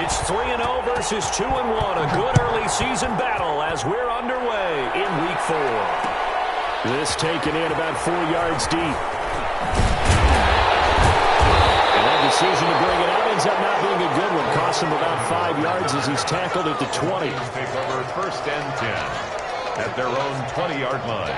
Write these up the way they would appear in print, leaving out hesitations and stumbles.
It's 3-0 versus 2-1. A good early season battle as we're underway in Week 4. This taken in about 4 yards deep. And that decision to bring it out ends up not being a good one. Costs him about 5 yards as he's tackled at the 20. Take over 1st and 10 at their own 20-yard line.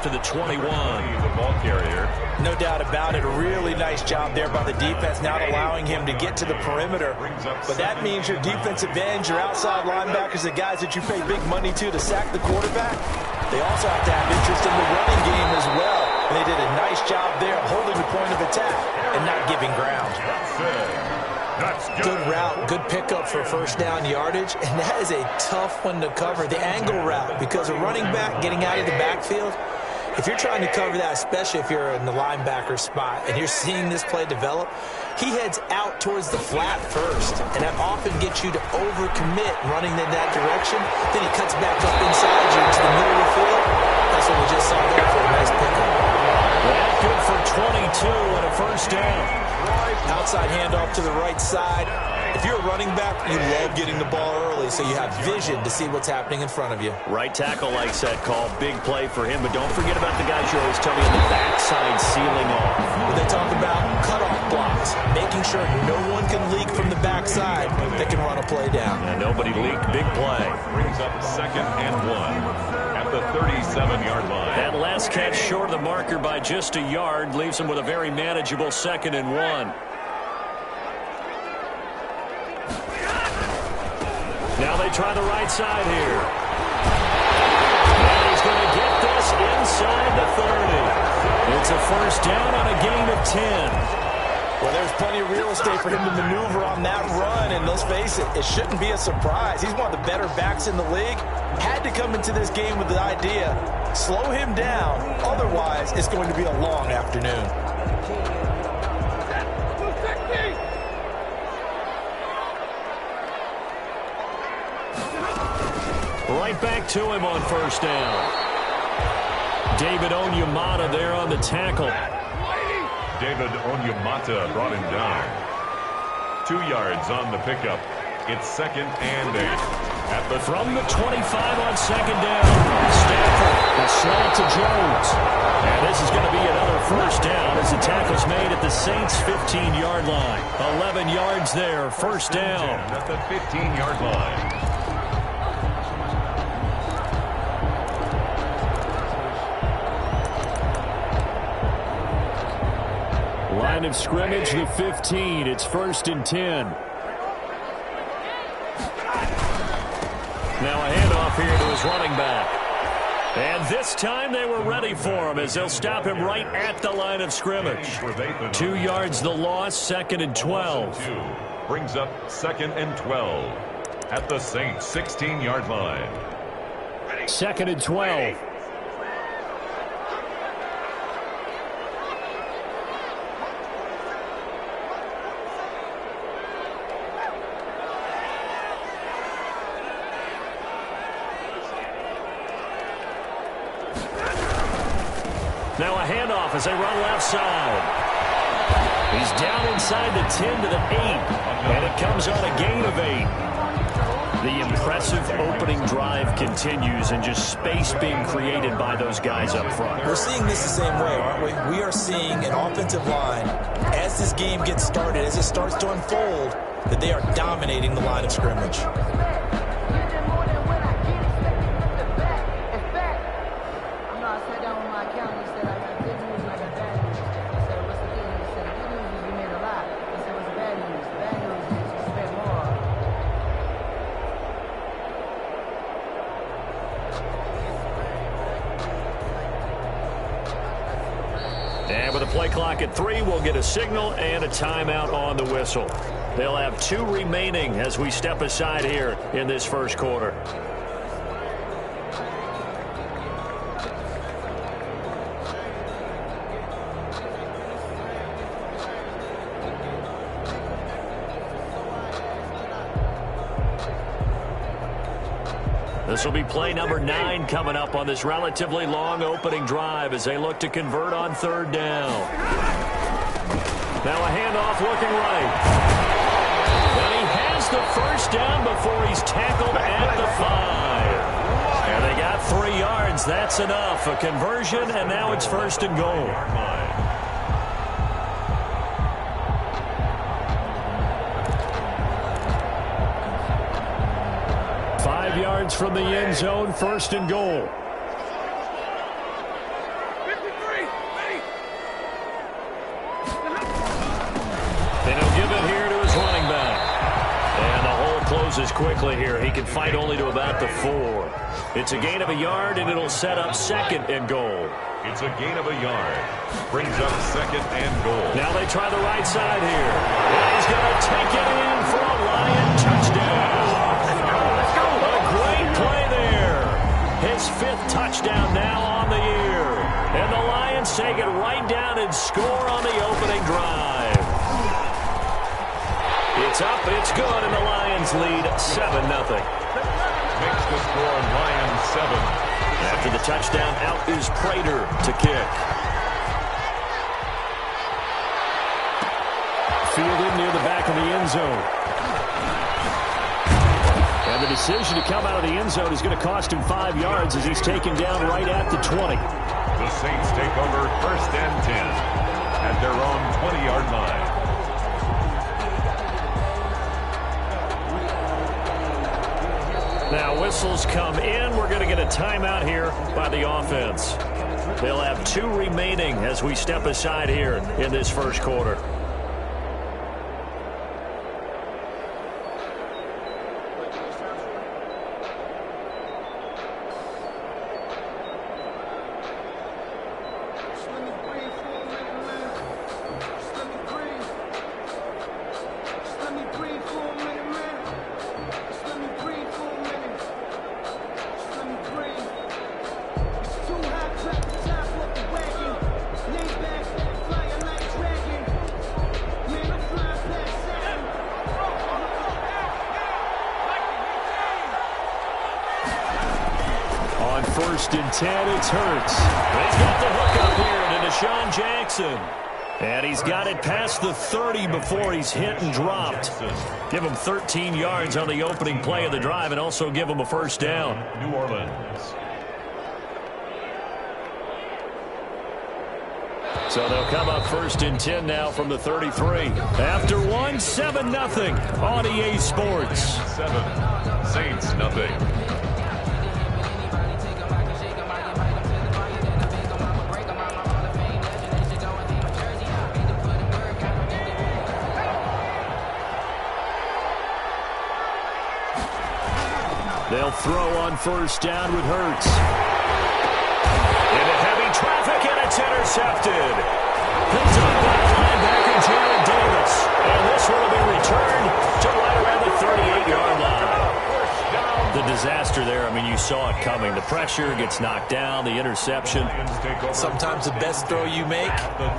To the 21. The ball carrier. No doubt about it. A really nice job there by the defense, not allowing him to get to the perimeter. But that means your defensive ends, your outside linebackers, the guys that you pay big money to sack the quarterback, they also have to have interest in the running game as well. And they did a nice job there holding the point of attack and not giving ground. Good route, good pickup for first down yardage, and that is a tough one to cover, the angle route, because a running back getting out of the backfield, if you're trying to cover that, especially if you're in the linebacker spot and you're seeing this play develop, he heads out towards the flat first, and that often gets you to overcommit running in that direction. Then he cuts back up inside you into the middle of the field. That's what we just saw there for a nice pickup. Well, good for 22 and a first down. Outside handoff to the right side. If you're a running back, you love getting the ball early so you have vision to see what's happening in front of you. Right tackle likes that call. Big play for him, but don't forget about the guys you always tell me on the backside sealing off. When they talk about cutoff blocks, making sure no one can leak from the backside that can run a play down. And nobody leaked. Big play. Brings up 2nd and 1 at the 37-yard line. That last catch short of the marker by just a yard leaves him with a very manageable 2nd and 1. Now they try the right side here. And he's going to get this inside the 30. It's a first down on a gain of 10. Well, there's plenty of real estate for him to maneuver on that run, and let's face it, it shouldn't be a surprise. He's one of the better backs in the league. Had to come into this game with the idea, slow him down, otherwise it's going to be a long afternoon. Right back to him on first down. David Onyemata there on the tackle. David Onyemata brought him down. 2 yards on the pickup. It's 2nd and 8. From the 25 on second down. Stafford, the slant to Jones. And this is going to be another first down as the tackle's made at the Saints' 15-yard line. 11 yards there, first down. At the 15-yard line. Line of scrimmage, the 15. It's 1st and 10. Now a handoff here to his running back. And this time they were ready for him as they'll stop him right at the line of scrimmage. 2 yards the loss, 2nd and 12. Brings up 2nd and 12 at the Saints' 16-yard line. 2nd and 12. Now a handoff as they run left side. He's down inside the 10 to the 8. And it comes on a gain of 8. The impressive opening drive continues and just space being created by those guys up front. We're seeing this the same way, aren't we? We are seeing an offensive line, as this game gets started, as it starts to unfold, that they are dominating the line of scrimmage. And with a play clock at 3, we'll get a signal and a timeout on the whistle. They'll have 2 remaining as we step aside here in this first quarter. This will be play number 9 coming up on this relatively long opening drive as they look to convert on 3rd down. Now a handoff looking right. And he has the first down before he's tackled at the 5. And they got 3 yards. That's enough. A conversion, and now it's 1st and goal. 5 yards from the end zone, 1st and goal. And he'll give it here to his running back. And the hole closes quickly here. He can fight only to about the 4. It's a gain of a yard, and it'll set up 2nd and goal. It's a gain of a yard. Brings up 2nd and goal. Now they try the right side here. And he's going to take it in for a Lion touchdown. A great play there. His 5th touchdown now on the year. And the Lions take it right down and score on the opening drive. It's up, it's good, and the Lions lead 7-0. Makes the score Lions 7. After the touchdown, out is Prater to kick. Fielded near the back of the end zone. And the decision to come out of the end zone is going to cost him 5 yards as he's taken down right at the 20. The Saints take over 1st and 10 at their own 20-yard line. Now whistles come in. We're going to get a timeout here by the offense. They'll have 2 remaining as we step aside here in this 1st quarter. On 1st and 10, it's Hurts. He's got the hook up here to Deshaun Jackson. And he's got it past the 30 before he's hit and dropped. Give him 13 yards on the opening play of the drive and also give him a 1st down. New Orleans. So they'll come up 1st and 10 now from the 33. After one, 7-0 on EA Sports. 7. Saints nothing. They'll throw on 1st down with Hurts. Into heavy traffic, and it's intercepted. Picked up by linebacker Jared Davis. And this one will be returned to right around the 38-yard line. The disaster there, I mean, you saw it coming. The pressure gets knocked down, the interception. Sometimes the best throw you make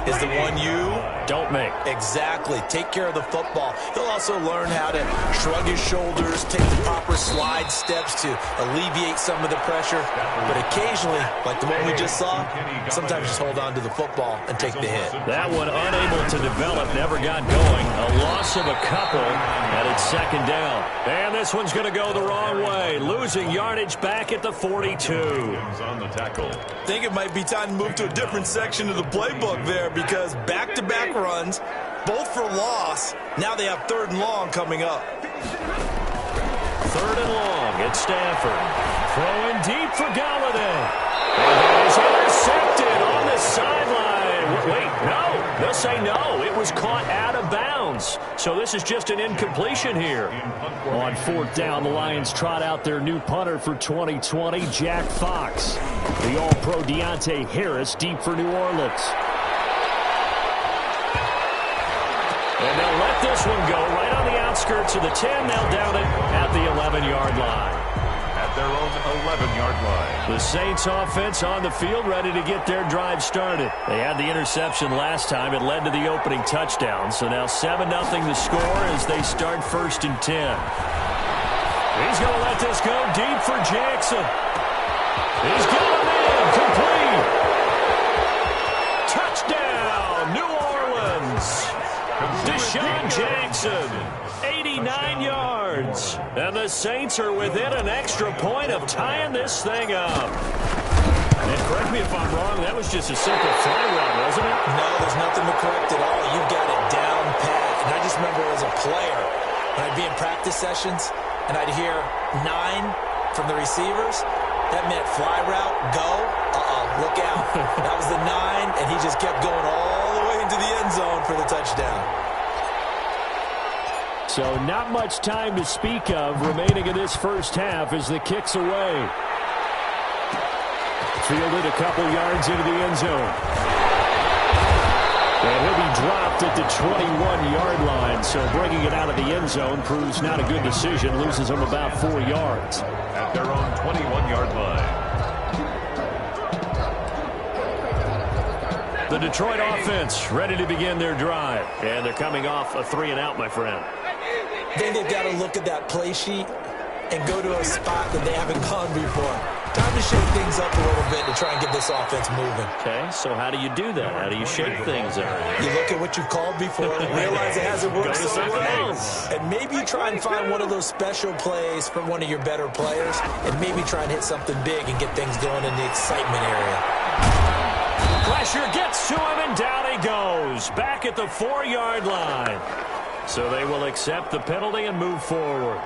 is the one you don't make. Exactly. Take care of the football. He'll also learn how to shrug his shoulders, take the proper slide steps to alleviate some of the pressure. But occasionally, like the one we just saw, sometimes just hold on to the football and take the hit. That one unable to develop, never got going. A loss of a couple, and it's 2nd down. And this one's going to go the wrong way. Losing yardage back at the 42. On the tackle. I think it might be time to move to a different section of the playbook there because back-to-back runs, both for loss. Now they have 3rd and long coming up. 3rd and long at Stanford. Throwing deep for Galladay. And he's intercepted on the sideline. Wait, no. They'll say no. It was caught out of bounds. So this is just an incompletion here. On 4th down, the Lions trot out their new punter for 2020, Jack Fox. The All-Pro Deontay Harris deep for New Orleans. And they'll let this one go right on the outskirts of the 10. They'll down it at the 11-yard line. At their own 11-yard line. The Saints offense on the field ready to get their drive started. They had the interception last time. It led to the opening touchdown. So now 7-0 the score as they start 1st and 10. He's going to let this go deep for Jackson. He's got him in. Complete. Touchdown, New Orleans. Deshaun Jackson, 89 yards. And the Saints are within an extra point of tying this thing up. And correct me if I'm wrong, that was just a simple fly route, wasn't it? No, there's nothing to correct at all. You got it down pat. And I just remember as a player, when I'd be in practice sessions, and I'd hear 9 from the receivers, that meant fly route, go, look out. That was the 9, and he just kept going all the way into the end zone for the touchdown. So not much time to speak of remaining in this first half as the kick's away. Fielded a couple yards into the end zone. And he'll be dropped at the 21-yard line, so bringing it out of the end zone proves not a good decision. Loses him about 4 yards. At their own 21-yard line. The Detroit offense ready to begin their drive. And they're coming off a 3-and-out, my friend. I think they've got to look at that play sheet and go to a spot that they haven't gone before. Time to shake things up a little bit to try and get this offense moving. Okay, so how do you do that? How do you shake things up? You look at what you called before, realize it hasn't worked so well, else. and maybe you try and find one of those special plays from one of your better players, and maybe try and hit something big and get things going in the excitement area. Pressure gets to him, and down he goes. Back at the 4-yard line. So they will accept the penalty and move forward.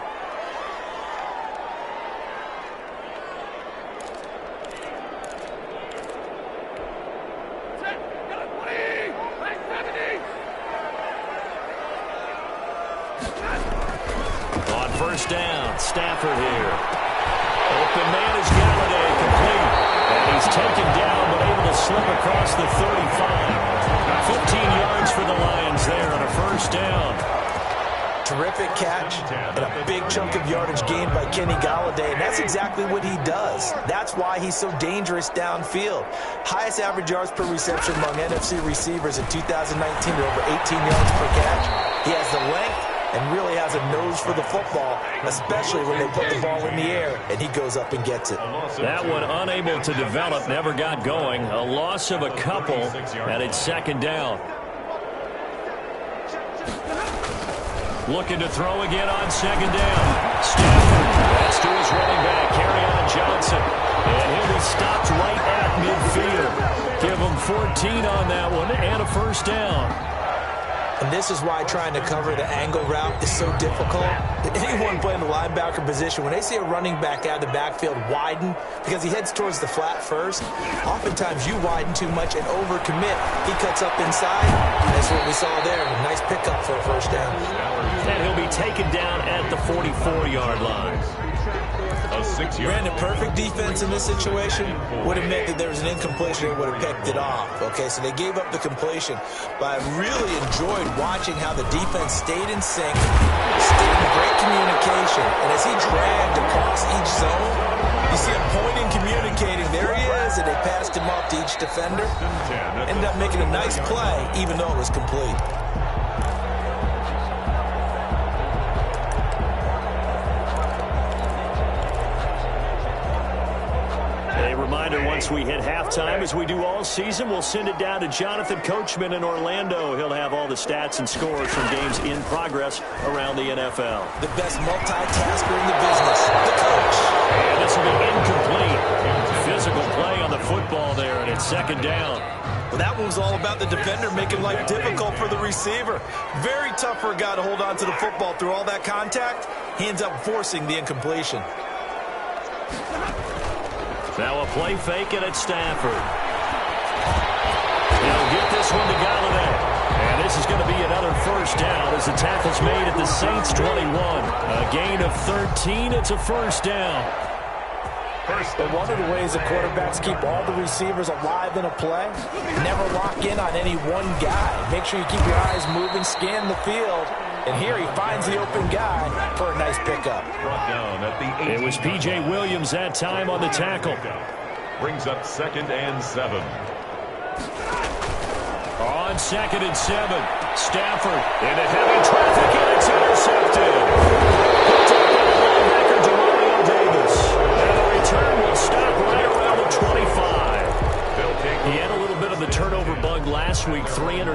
On first down, Stafford here. Open man is Galladay, complete. And he's taken down, but able to slip across the 35. 15 yards for the Lions there on a first down. Terrific catch and a big chunk of yardage gained by Kenny Galladay, and that's exactly what he does. That's why he's so dangerous downfield. Highest average yards per reception among NFC receivers in 2019 at over 18 yards per catch. He has the length and really has a nose for the football, especially when they put the ball in the air and he goes up and gets it. That one unable to develop, never got going. A loss of a couple, and it's second down. Looking to throw again on second down. Stafford, that's to his running back, Kerryon Johnson. And he'll be stopped right at midfield. Give him 14 on that one and a first down. And this is why trying to cover the angle route is so difficult. Anyone playing the linebacker position, when they see a running back out of the backfield widen because he heads towards the flat first, oftentimes you widen too much and overcommit. He cuts up inside. That's what we saw there. A nice pickup for a first down. And he'll be taken down at the 44-yard line. Brandon, perfect defense in this situation would have meant that there was an incompletion. They would have picked it off. Okay, so they gave up the completion. But I really enjoyed watching how the defense stayed in sync, stayed in great communication. And as he dragged across each zone, you see him pointing, communicating. There he is, and they passed him off to each defender. Ended up making a nice play, even though it was complete. A reminder, once we hit halftime, as we do all season, we'll send it down to Jonathan Coachman in Orlando. He'll have all the stats and scores from games in progress around the NFL. The best multitasker in the business, the coach. And this will be incomplete. Physical play on the football there, and it's second down. Well, that one was all about the defender making life difficult for the receiver. Very tough for a guy to hold on to the football through all that contact. He ends up forcing the incompletion. Now a play fake, and it's Stafford. He'll get this one to Galladay. And this is going to be another first down as the tackle's made at the Saints 21. A gain of 13. It's a first down. But one of the ways the quarterbacks keep all the receivers alive in a play, never lock in on any one guy. Make sure you keep your eyes moving, scan the field. And here he finds the open guy for a nice pickup. It was P.J. Williams that time on the tackle. Brings up 2nd and 7. On 2nd and 7, Stafford into heavy traffic, and it's intercepted. Picked up by the linebacker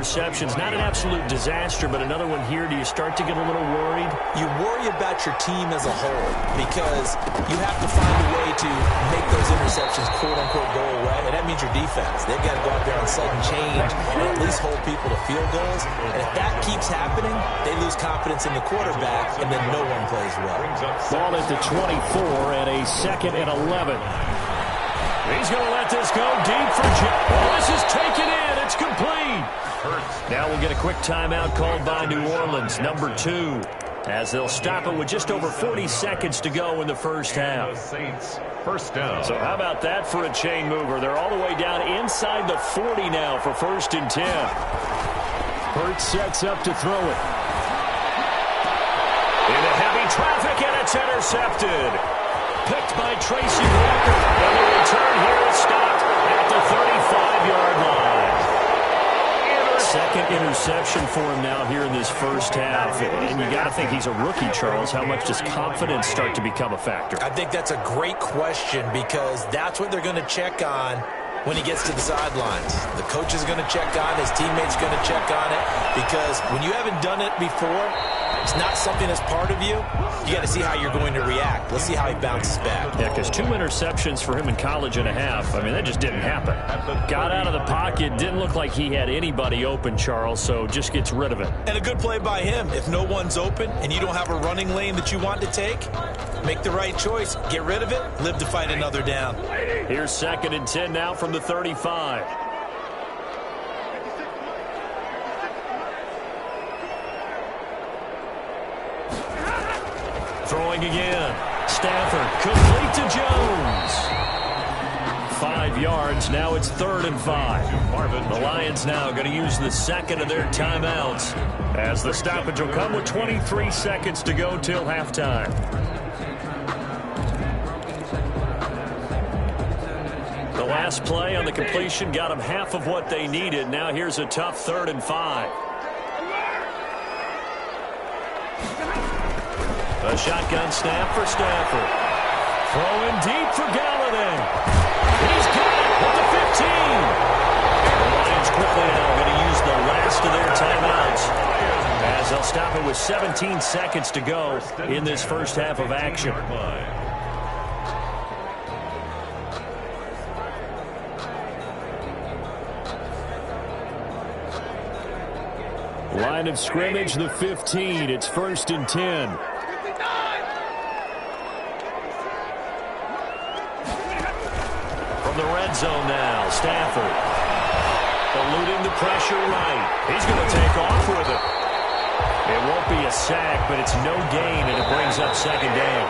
interceptions. Not an absolute disaster, but another one here. Do you start to get a little worried? You worry about your team as a whole because you have to find a way to make those interceptions, quote-unquote, go away, and that means your defense. They've got to go out there on sudden change and at least hold people to field goals. And if that keeps happening, they lose confidence in the quarterback, and then no one plays well. Ball at the 24 and a 2nd and 11. He's going to let this go deep for Jim. Oh, this is taken in. It's complete. Now we'll get a quick timeout called by New Orleans, number 2, as they'll stop it with just over 40 seconds to go in the first half. First down. So how about that for a chain mover? They're all the way down inside the 40 now for 1st and 10. Hurts sets up to throw it. Into heavy traffic, and it's intercepted. Picked by Tracy Walker. And the return here is stopped at the 35-yard line. Second interception for him now here in this first half. And you got to think he's a rookie, Charles. How much does confidence start to become a factor? I think that's a great question because that's what they're going to check on when he gets to the sidelines. The coach is going to check on, his teammates going to check on it, because when you haven't done it before, it's not something that's part of you. You got to see how you're going to react. Let's see how he bounces back. Yeah, because 2 interceptions for him in college and a half. I mean, that just didn't happen. Got out of the pocket, didn't look like he had anybody open, Charles, so just gets rid of it. And a good play by him. If no one's open and you don't have a running lane that you want to take, make the right choice. Get rid of it. Live to fight another down. Here's 2nd and 10 now from the 35. Throwing again. Stafford complete to Jones. 5 yards. Now it's 3rd and 5. The Lions now going to use the second of their timeouts as the stoppage will come with 23 seconds to go till halftime. The last play on the completion got them half of what they needed. Now here's a tough 3rd and 5. A shotgun snap for Stafford. Throwing deep for Galladay. He's got it at the 15. The Lions quickly now going to use the last of their timeouts as they'll stop it with 17 seconds to go in this first half of action. Line of scrimmage, the 15. It's 1st and 10. From the red zone now, Stafford. Eluding the pressure right. He's going to take off with it. It won't be a sack, but it's no gain, and it brings up 2nd down.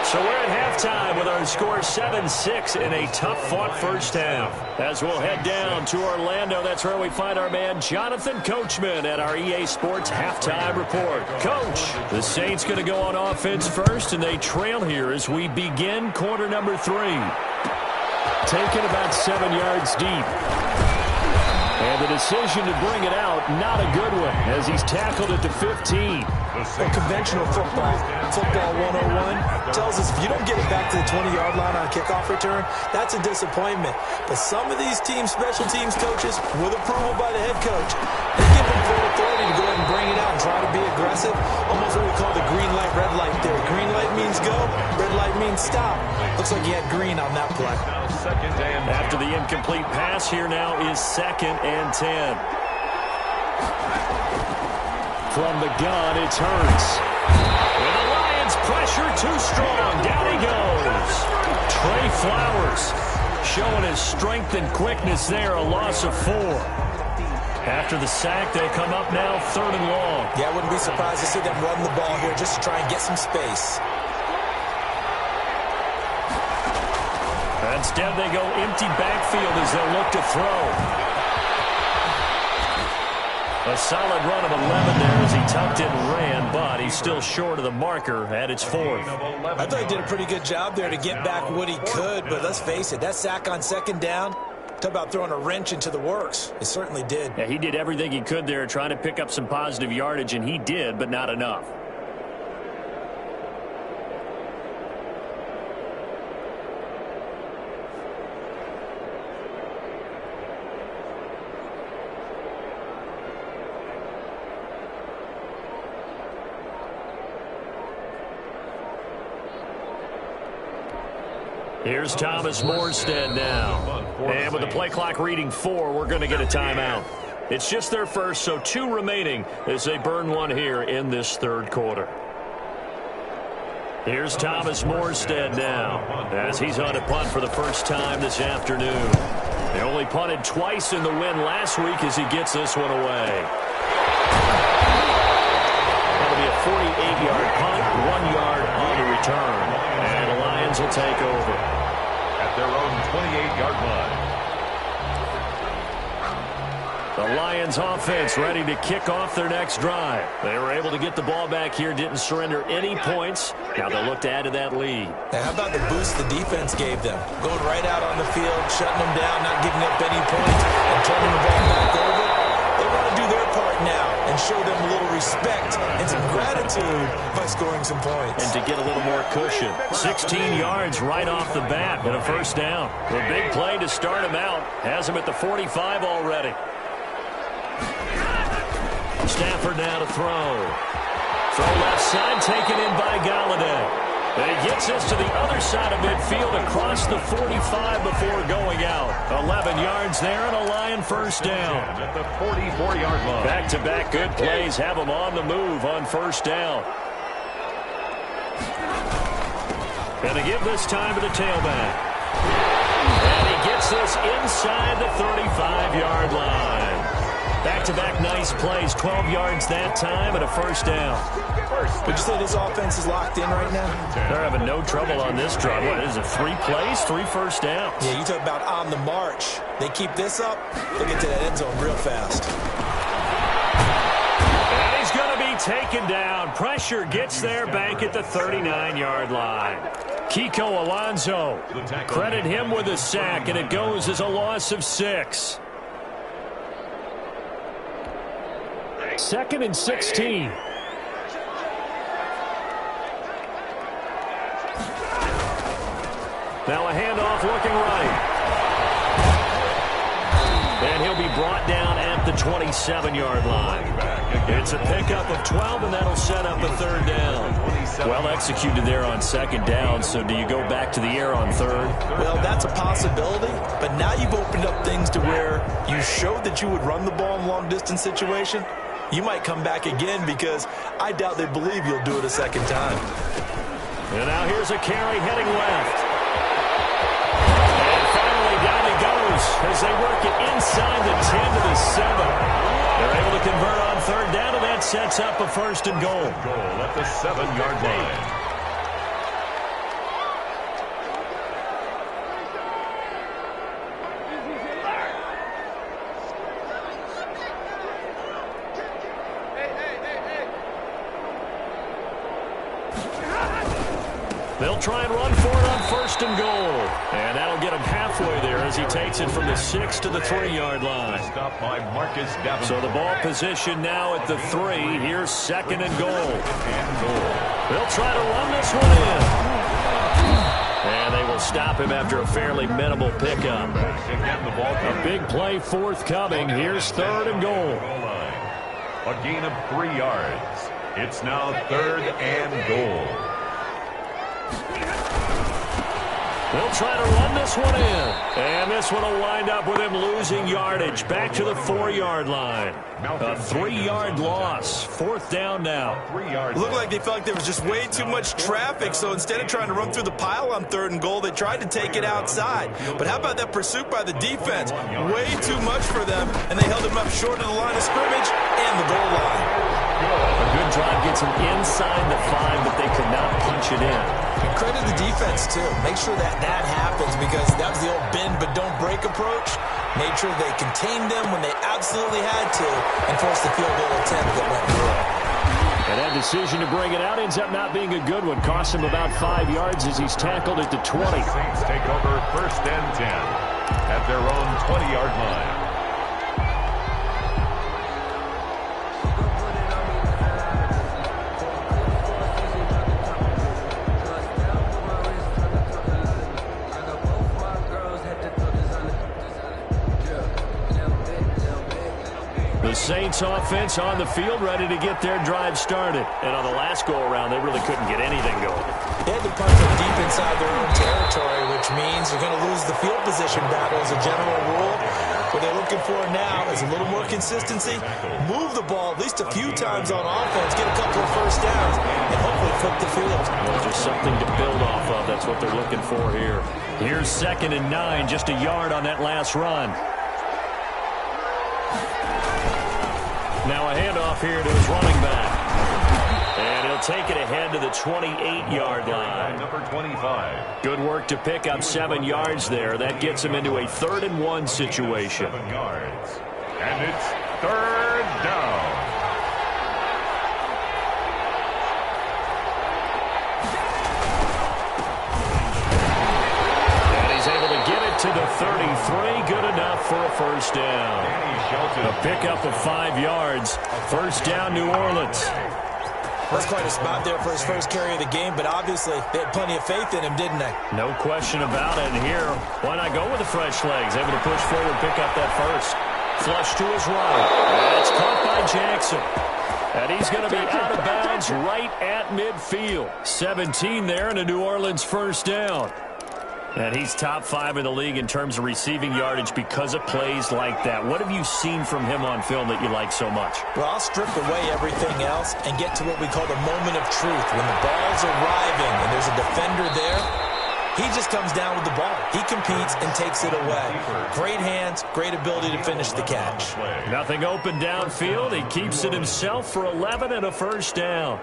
So we're at halftime with our score 7-6 in a tough-fought first half. As we'll head down to Orlando, that's where we find our man Jonathan Coachman at our EA Sports Halftime Report. Coach, the Saints going to go on offense first, and they trail here as we begin quarter number 3. Taken about 7 yards deep. And the decision to bring it out, not a good one, as he's tackled at the 15. Well, conventional football 101, tells us if you don't get it back to the 20-yard line on a kickoff return, that's a disappointment. But some of these special teams coaches, with approval by the head coach, they give them full authority to go ahead and bring it out and try to be aggressive. Almost what we call the green light, red light theory. Green light means go, red light means stop. Looks like he had green on that play. After the incomplete pass, here now is 2nd and 10. From the gun, it's Hurts. And the Lions pressure too strong. Down he goes. Trey Flowers showing his strength and quickness there. A loss of 4. After the sack, they come up now 3rd and long. Yeah, I wouldn't be surprised to see them run the ball here just to try and get some space. Instead, they go empty backfield as they'll look to throw. A solid run of 11 there as he tucked it and ran, but he's still short of the marker at its 4th. I thought he did a pretty good job there to get back what he could, but let's face it, that sack on 2nd down, talk about throwing a wrench into the works. It certainly did. Yeah, he did everything he could there trying to pick up some positive yardage, and he did, but not enough. Here's Thomas Morstead now. And with the play clock reading 4, we're going to get a timeout. It's just their first, so 2 remaining as they burn one here in this third quarter. Here's Thomas Morstead now as he's on a punt for the first time this afternoon. They only punted twice in the win last week as he gets this one away. That'll be a 48-yard punt, 1 yard on the return. And the Lions will take over at their own 28-yard line. The Lions offense ready to kick off their next drive. They were able to get the ball back here, didn't surrender any points. Now they'll look to add to that lead. Now how about the boost the defense gave them? Going right out on the field, shutting them down, not giving up any points, and turning the ball back over. They want to do their part now and show them a little respect and some gratitude by scoring some points. And to get a little more cushion. 16 yards right off the bat and a first down. A big play to start him out. Has him at the 45 already. Stafford now to throw. Throw left side, taken in by Galladay. And he gets this to the other side of midfield across the 45 before going out. 11 yards there and a Lion first down. At the 44-yard line. Back-to-back good plays have him on the move on first down. And to give this time to the tailback. And he gets this inside the 35-yard line. Back-to-back nice plays, 12 yards that time and a first down. Would you say this offense is locked in right now? They're having no trouble on this drive. What is it, 3 plays, 3 first downs? Yeah, you talk about on the march. They keep this up, they'll get to that end zone real fast. And he's going to be taken down. Pressure gets there back at the 39-yard line. Kiko Alonso, credit him with a sack, and it goes as a loss of 6. 2nd and 16. Now a handoff looking right. And he'll be brought down at the 27-yard line. It's a pickup of 12, and that'll set up a third down. Well executed there on 2nd down, so do you go back to the air on 3rd? Well, that's a possibility, but now you've opened up things to where you showed that you would run the ball in long-distance situation. You might come back again because I doubt they believe you'll do it a second time. And now here's a carry heading left. And finally down he goes as they work it inside the 10 to the 7. They're able to convert on 3rd down, and that sets up a 1st and goal. Goal at the 7-yard line. They'll try and run for it on 1st and goal. And that'll get him halfway there as he takes it from the 6 to the 3-yard line. Stopped by Marcus Davenport. So the ball position now at the 3. Here's 2nd and goal. They'll try to run this one in. And they will stop him after a fairly minimal pickup. A big play forthcoming. Here's 3rd and goal. A gain of 3 yards. It's now 3rd and goal. They'll try to run this one in. And this one will wind up with him losing yardage back to the 4-yard line. A 3-yard loss. 4th down now. Looked like they felt like there was just way too much traffic, so instead of trying to run through the pile on 3rd and goal, they tried to take it outside. But how about that pursuit by the defense? Way too much for them, and they held him up short of the line of scrimmage and the goal line. A good drive gets them inside the 5, but they could not punch it in. And credit the defense, too. Make sure that happens because that was the old bend but don't break approach. Made sure they contained them when they absolutely had to and forced the field goal attempt that went through. And that decision to bring it out ends up not being a good one. Costs him about 5 yards as he's tackled at the 20. Saints take over 1st and 10 at their own 20-yard line. The Saints offense on the field, ready to get their drive started. And on the last go-around, they really couldn't get anything going. They had to punt them deep inside their own territory, which means they're going to lose the field position battle as a general rule. What they're looking for now is a little more consistency, move the ball at least a few times on offense, get a couple of first downs, and hopefully flip the field. Well, just something to build off of. That's what they're looking for here. Here's 2nd and 9, just a yard on that last run. Now a handoff here to his running back. And he'll take it ahead to the 28-yard line. Number 25. Good work to pick up 7 yards there. That gets him into a 3rd and 1 situation. 7 yards. And it's 3rd down. And he's able to get it to the 33. Good enough for a first down. A pickup of 5 yards. First down, New Orleans. That's quite a spot there for his first carry of the game, but obviously they had plenty of faith in him, didn't they? No question about it. And here, why not go with the fresh legs? Able to push forward, pick up that first. Flush to his right. That's caught by Jackson. And he's going to be out of bounds right at midfield. 17 there and a New Orleans first down. And he's top 5 in the league in terms of receiving yardage because of plays like that. What have you seen from him on film that you like so much? Well, I'll strip away everything else and get to what we call the moment of truth. When the ball's arriving and there's a defender there, he just comes down with the ball. He competes and takes it away. Great hands, great ability to finish the catch. Nothing open downfield. He keeps it himself for 11 and a first down.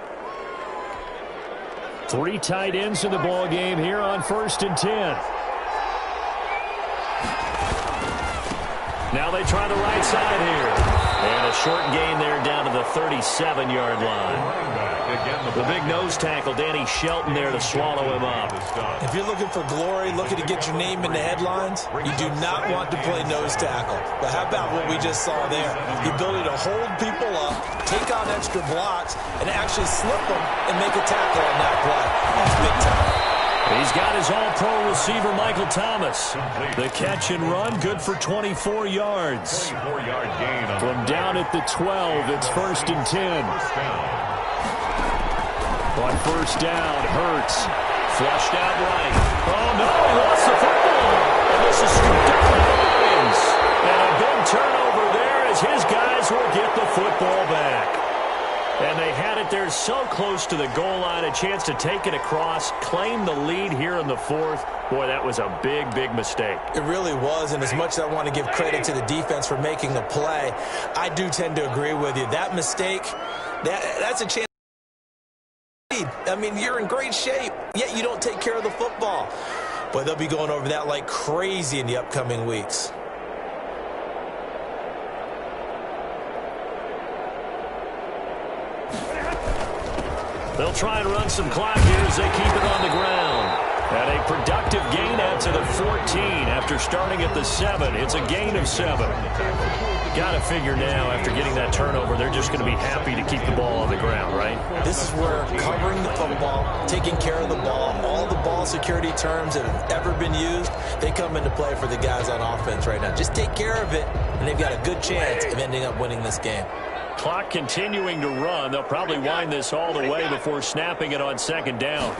3 tight ends in the ball game here on 1st and 10. Now they try the right side here. And a short gain there down to the 37-yard line. The big nose tackle, Danny Shelton, there to swallow him up. If you're looking for glory, looking to get your name in the headlines, you do not want to play nose tackle. But how about what we just saw there? The ability to hold people up, take on extra blocks, and actually slip them and make a tackle on that play. That's big time. He's got his all-pro receiver, Michael Thomas. The catch and run, good for 24 yards. 24-yard gain. From down at the 12, it's 1st and 10. On first down, Hurts. Flushed out right. Oh, no, he lost the football. And this is scooped up by the Lions. And a big turnover there as his guys will get the football back. And they had it there so close to the goal line, a chance to take it across, claim the lead here in the 4th. Boy, that was a big, big mistake. It really was, and as much as I want to give credit to the defense for making the play, I do tend to agree with you. That mistake, that's a chance. I mean, you're in great shape, yet you don't take care of the football. But they'll be going over that like crazy in the upcoming weeks. They'll try and run some clock here as they keep it on the ground. And a productive gain out to the 14 after starting at the 7. It's a gain of 7. Got to figure now, after getting that turnover, they're just going to be happy to keep the ball on the ground, right? This is where covering the football, taking care of the ball, all the ball security terms that have ever been used, they come into play for the guys on offense right now. Just take care of it, and they've got a good chance of ending up winning this game. Clock continuing to run. They'll probably wind this all the way before snapping it on 2nd down.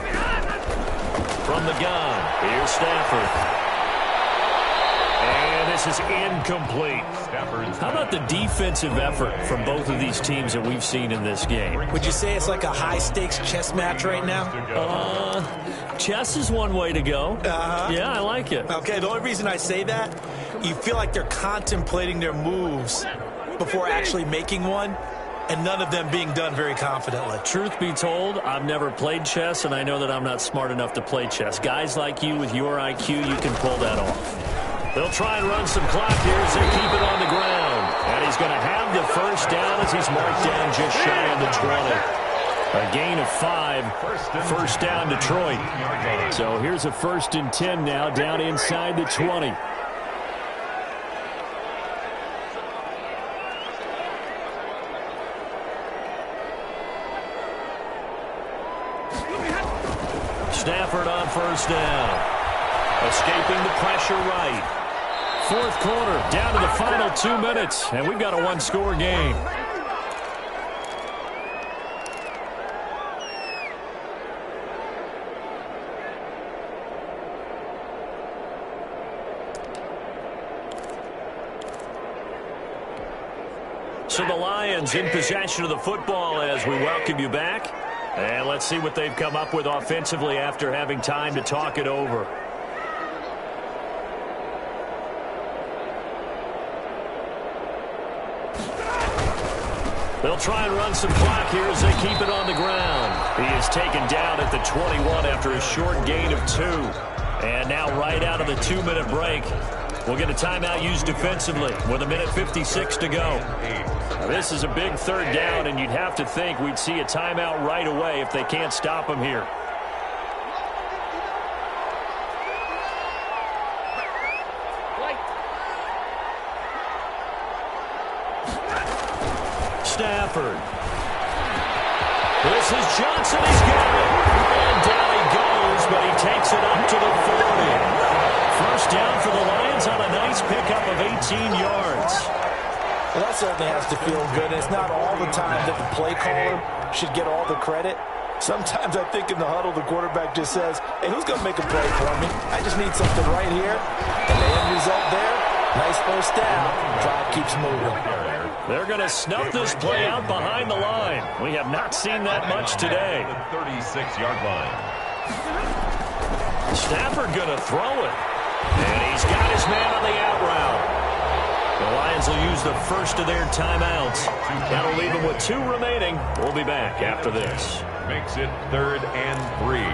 From the gun, here's Stafford. And this is incomplete. How about the defensive effort from both of these teams that we've seen in this game? Would you say it's like a high-stakes chess match right now? Chess is one way to go. Yeah, I like it. Okay, the only reason I say that, you feel like they're contemplating their moves before actually making one, and none of them being done very confidently. Truth be told, I've never played chess, and I know that I'm not smart enough to play chess. Guys like you with your IQ, you can pull that off. They'll try and run some clock here as they keep it on the ground. And he's going to have the first down as he's marked down just shy of the 20. A gain of 5, first down Detroit. So here's a 1st and 10 now, down inside the 20. Stafford on first down. Escaping the pressure right. Fourth quarter, down to the final 2 minutes, and we've got a one-score game. So the Lions in possession of the football as we welcome you back. And let's see what they've come up with offensively after having time to talk it over. They'll try and run some clock here as they keep it on the ground. He is taken down at the 21 after a short gain of 2. And now right out of the 2-minute break, we'll get a timeout used defensively with 1:56 to go. Now, this is a big third down, and you'd have to think we'd see a timeout right away if they can't stop him here. Stafford. This is Johnson. He's got it. And down he goes, but he takes it up to the 40. First down for the Lions on a nice pickup of 18 yards. Well, that certainly has to feel good. It's not all the time that the play caller should get all the credit. Sometimes I think in the huddle, the quarterback just says, hey, who's going to make a play for me? I just need something right here. And the end result there, nice first down. Drive keeps moving. They're going to snuff this play out behind the line. We have not seen that much today. The 36-yard line. Stafford going to throw it. And he's got his man on the out route. The Lions will use the first of their timeouts. That'll leave them with 2 remaining. We'll be back after this. Makes it 3rd and 3.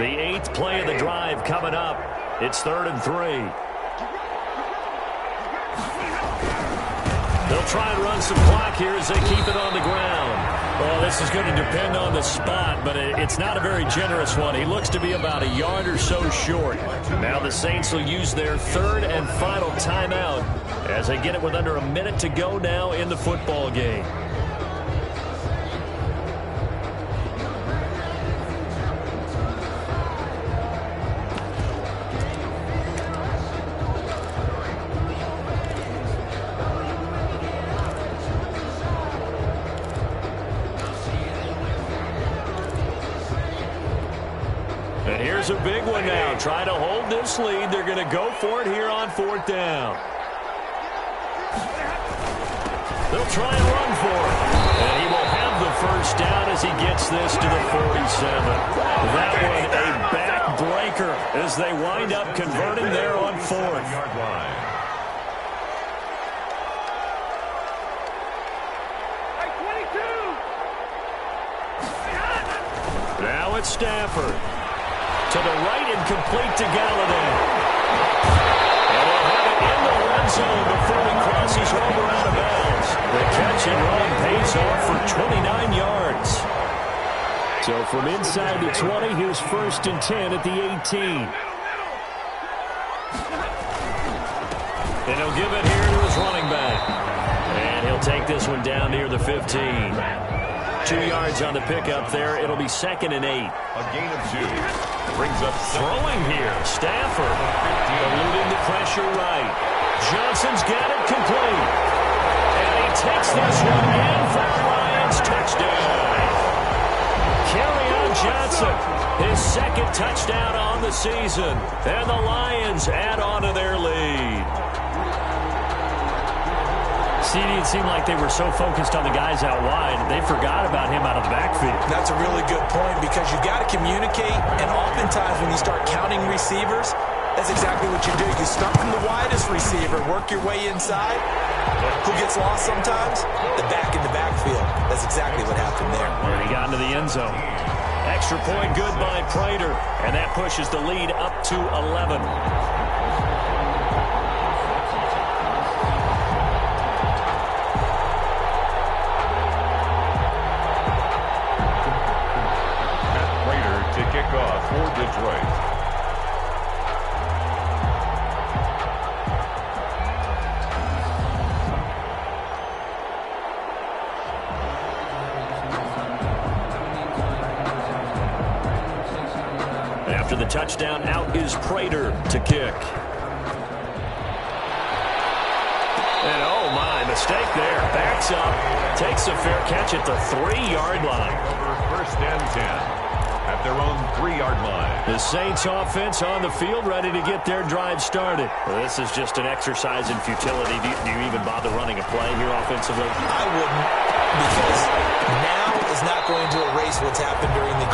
The 8th play of the drive coming up. It's 3rd and 3. They'll try and run some clock here as they keep it on the ground. Well, this is going to depend on the spot, but it's not a very generous one. He looks to be about a yard or so short. Now the Saints will use their 3rd and final timeout as they get it with under a minute to go now in the football game. And here's a big one now. Try to hold this lead. They're going to go for it here on 4th down. They'll try and run for it. And he will have the first down as he gets this to the 47. That one a backbreaker as they wind up converting there on 4th. Now it's Stafford. To the right and complete to Galladay. And they'll have it in the red zone before he crosses over out of bounds. The catch and run pays off for 29 yards. So from inside the 20, here's 1st and 10 at the 18. And he'll give it here to his running back. And he'll take this one down near the 15. 2 yards on the pickup there. It'll be 2nd and 8. A gain of 2. Brings up throwing here. Stafford eluding the pressure right. Johnson's got it complete. And he takes this one in for the Lions. Touchdown. Kerryon Johnson, his 2nd touchdown on the season. And the Lions add on to their lead. CD, it seemed like they were so focused on the guys out wide, they forgot about him out of the backfield. That's a really good point because you've got to communicate, and oftentimes when you start counting receivers, that's exactly what you do. You start from the widest receiver, work your way inside. Who gets lost sometimes? The back in the backfield. That's exactly what happened there. And he got into the end zone. Extra point good by Prater, and that pushes the lead up to 11. Kickoff for Detroit. After the touchdown. Out is Prater to kick. And oh my, mistake there. Backs up, takes a fair catch at the 3-yard line. First and 10 at their own 3-yard line. The Saints offense on the field, ready to get their drive started. Well, this is just an exercise in futility. Do you even bother running a play here offensively? I wouldn't, because now is not going to erase what's happened during the